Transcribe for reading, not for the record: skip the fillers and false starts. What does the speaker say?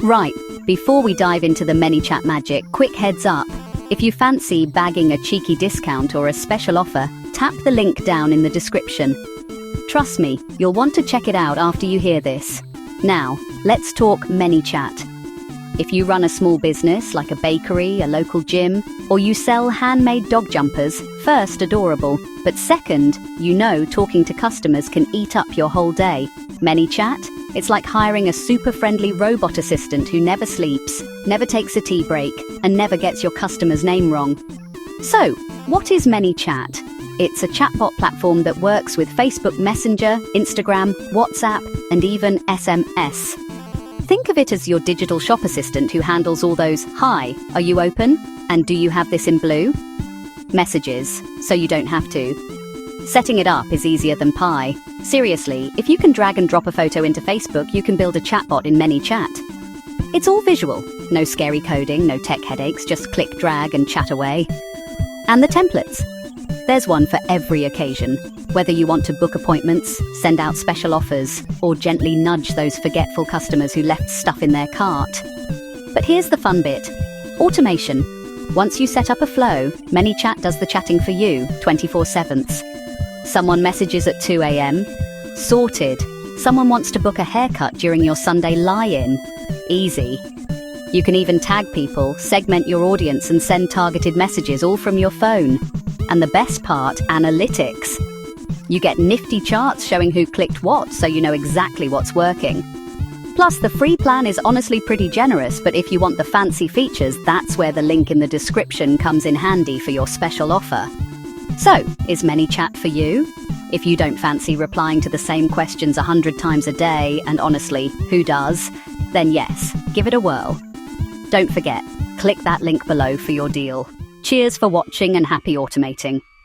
Right, before we dive into the ManyChat magic, quick heads up. If you fancy bagging a cheeky discount or a special offer, tap the link down in the description. Trust me, you'll want to check it out after you hear this. Now, let's talk ManyChat. If you run a small business like a bakery, a local gym, or you sell handmade dog jumpers, first, adorable, but second, talking to customers can eat up your whole day. ManyChat? It's like hiring a super friendly robot assistant who never sleeps, never takes a tea break, and never gets your customer's name wrong. So, what is ManyChat? It's a chatbot platform that works with Facebook Messenger, Instagram, WhatsApp, and even SMS. Think of it as your digital shop assistant who handles all those "Hi, are you open? And do you have this in blue?" messages, so you don't have to. Setting it up is easier than pie. Seriously, if you can drag and drop a photo into Facebook, you can build a chatbot in ManyChat. It's all visual. No scary coding, no tech headaches, just click, drag, and chat away. And the templates. There's one for every occasion. Whether you want to book appointments, send out special offers, or gently nudge those forgetful customers who left stuff in their cart. But here's the fun bit. Automation. Once you set up a flow, ManyChat does the chatting for you, 24/7. Someone messages at 2 a.m. Sorted. Someone wants to book a haircut during your Sunday lie-in. Easy. You can even tag people, segment your audience, and send targeted messages all from your phone. And the best part, analytics. You get nifty charts showing who clicked what, so you know exactly what's working. Plus, the free plan is honestly pretty generous, but if you want the fancy features, that's where the link in the description comes in handy for your special offer. So, is ManyChat for you? If you don't fancy replying to the same questions 100 times a day, and honestly, who does? Then yes, give it a whirl. Don't forget, click that link below for your deal. Cheers for watching and happy automating.